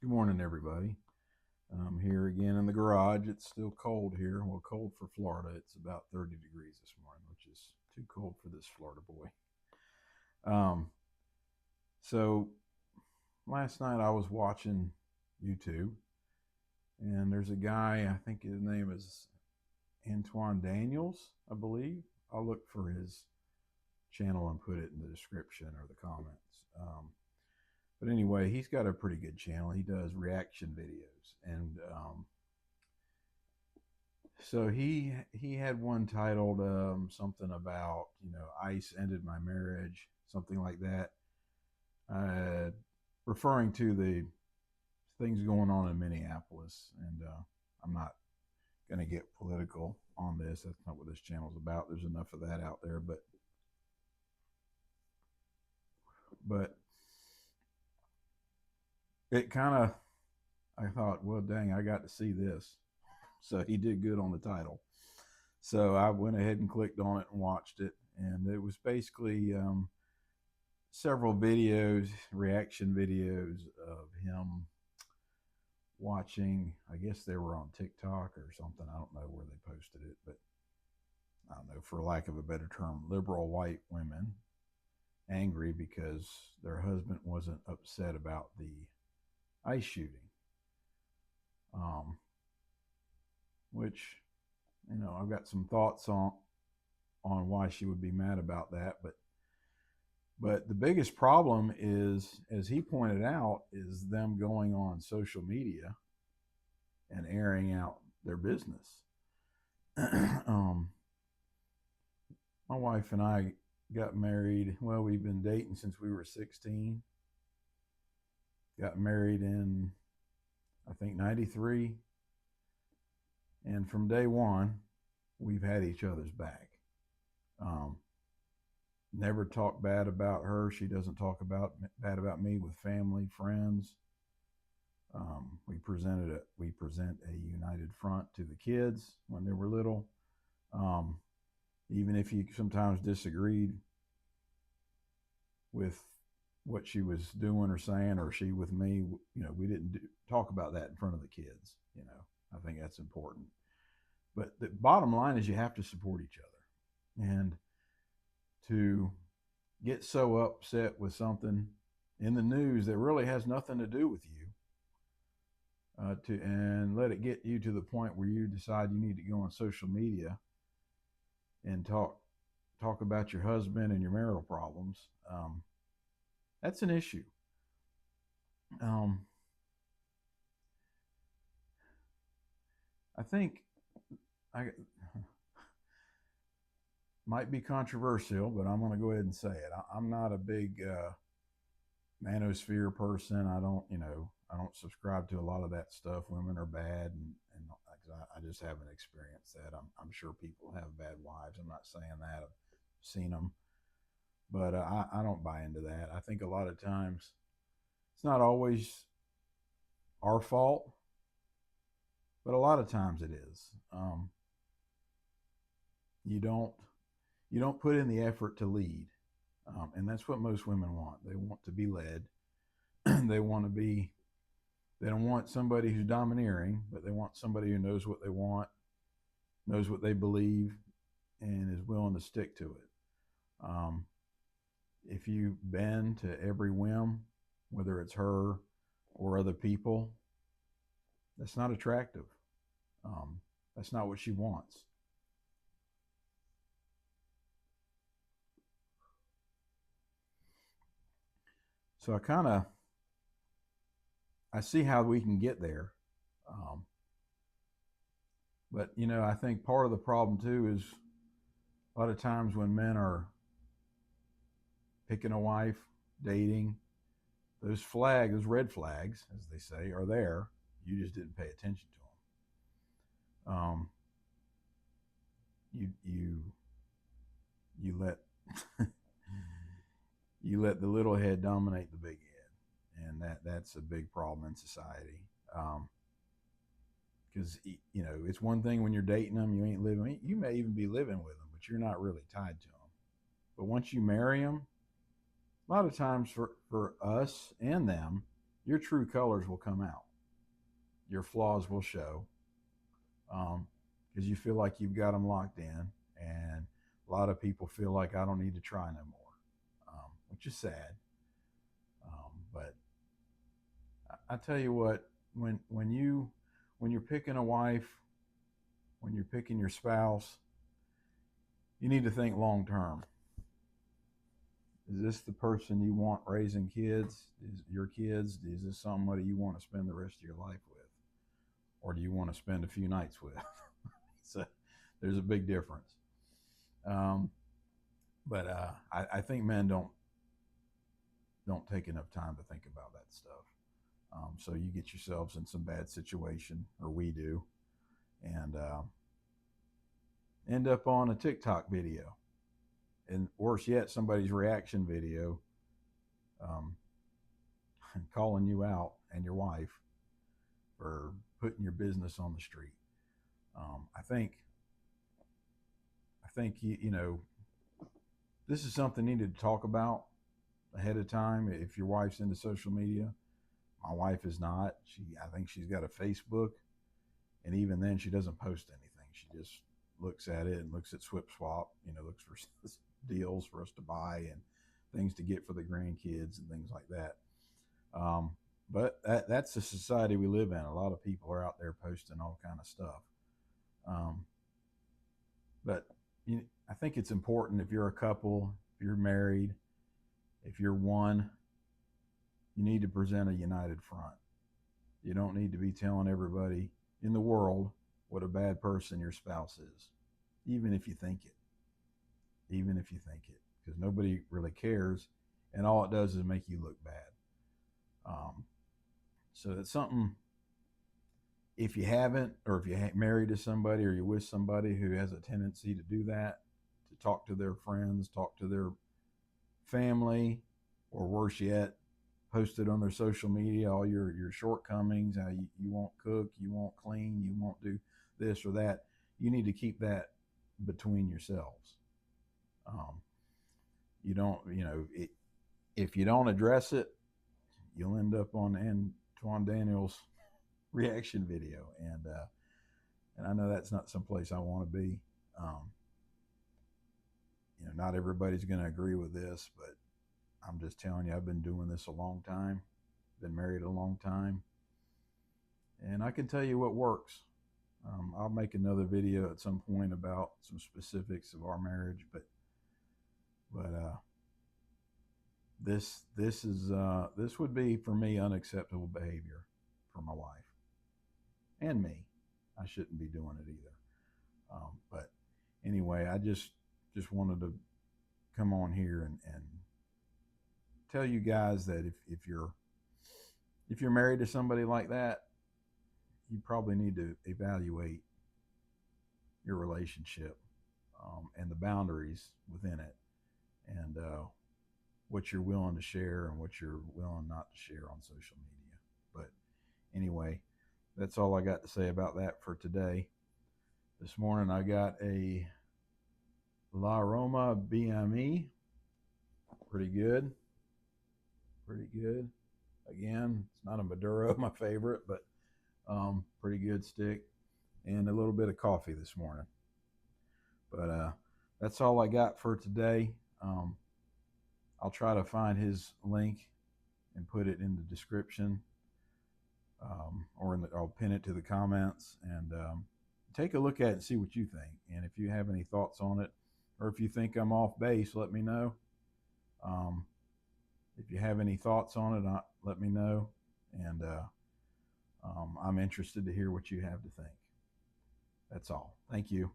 Good morning, everybody. I'm here again in the garage. It's still cold here. Well, cold for Florida. It's about 30 degrees this morning, which is too cold for this Florida boy. Um, so last night I was watching YouTube, and there's a guy, I think his name is Antoine Daniels, I believe. I'll look for his channel and put it in the description or the comments. But anyway, he's got a pretty good channel. He does reaction videos, and so he had one titled something about ICE ended my marriage, something like that, uh, referring to the things going on in Minneapolis. And I'm not going to get political on this. That's not what this channel's about. There's enough of that out there. But it kind of, I thought, well, dang, I got to see this. So he did good on the title. So I went ahead and clicked on it and watched it, and it was basically several videos, reaction videos of him watching. I guess they were on TikTok or something. I don't know where they posted it, but I don't know, for lack of a better term, liberal white women angry because their husband wasn't upset about the ICE shooting, um, which I've got some thoughts on why she would be mad about that, but the biggest problem is, as he pointed out, is them going on social media and airing out their business. um, my wife and I got married. Well, we've been dating since we were 16. Got married in, I think, 93. And from day one, we've had each other's back. Um, Never talk bad about her. She doesn't talk bad about me with family, friends. We present a united front to the kids when they were little. Um, Even if you sometimes disagreed with what she was doing or saying, or she with me, we didn't talk about that in front of the kids. I think that's important. But the bottom line is you have to support each other, and to get so upset with something in the news that really has nothing to do with you, and let it get you to the point where you decide you need to go on social media and talk about your husband and your marital problems. That's an issue. Um, I think I might be controversial, but I'm going to go ahead and say it. I'm not a big manosphere person. I don't subscribe to a lot of that stuff. Women are bad, and I just haven't experienced that. I'm sure people have bad wives. I'm not saying that. I've seen them, but I don't buy into that. I think a lot of times it's not always our fault, but a lot of times it is. You don't put in the effort to lead, and that's what most women want. They want to be led. they want to be. They don't want somebody who's domineering, but they want somebody who knows what they want, knows what they believe, and is willing to stick to it. If you bend to every whim, whether it's her or other people, that's not attractive. That's not what she wants. So I see how we can get there. Um, but I think part of the problem too is a lot of times when men are picking a wife, dating, those red flags, as they say, are there. You just didn't pay attention to them. You you let you let the little head dominate the big head, and that's a big problem in society. Because it's one thing when you're dating them, you ain't living. You may even be living with them, but you're not really tied to them. But once you marry them, a lot of times for us and them, your true colors will come out. Your flaws will show, because you feel like you've got them locked in. And a lot of people feel like I don't need to try no more, which is sad. But I tell you what, when you're picking a wife, when you're picking your spouse, you need to think long term. Is this the person you want raising kids? Is your kids? Is this somebody you want to spend the rest of your life with, or do you want to spend a few nights with? So there's a big difference. But I think men don't take enough time to think about that stuff. So you get yourselves in some bad situation, or we do, and end up on a TikTok video, and worse yet, somebody's reaction video, calling you out and your wife for putting your business on the street. I think you know, this is something needed to talk about ahead of time. If your wife's into social media, my wife is not. I think she's got a Facebook, and even then, she doesn't post anything. She just looks at it and looks at SwipSwap. Looks for deals for us to buy and things to get for the grandkids and things like that. But that's the society we live in. A lot of people are out there posting all kind of stuff. But I think it's important, if you're a couple, if you're married, if you're one, you need to present a united front. You don't need to be telling everybody in the world what a bad person your spouse is, even if you think it. Even if you think it, because nobody really cares, and all it does is make you look bad. So it's something, if you haven't, or if you're married to somebody, or you're with somebody who has a tendency to do that, to talk to their friends, talk to their family, or worse yet, post it on their social media, all your shortcomings, how you won't cook, you won't clean, you won't do this or that. You need to keep that between yourselves. You don't, if you don't address it, you'll end up on Antoine Daniels' reaction video, and I know that's not someplace I want to be. Not everybody's going to agree with this, but I'm just telling you, I've been doing this a long time, been married a long time, and I can tell you what works. I'll make another video at some point about some specifics of our marriage, but this would be, for me, unacceptable behavior for my wife and me. I shouldn't be doing it either. But anyway, I just wanted to come on here and tell you guys that if you're married to somebody like that, you probably need to evaluate your relationship, and the boundaries within it, and what you're willing to share and what you're willing not to share on social media. But anyway, that's all I got to say about that for today. This morning I got a La Roma BME. Pretty good. Again, it's not a Maduro, my favorite, but pretty good stick, and a little bit of coffee this morning. But that's all I got for today. I'll try to find his link and put it in the description, or I'll pin it to the comments, and take a look at it and see what you think. And if you have any thoughts on it, or if you think I'm off base, let me know. If you have any thoughts on it, let me know. And I'm interested to hear what you have to think. That's all. Thank you.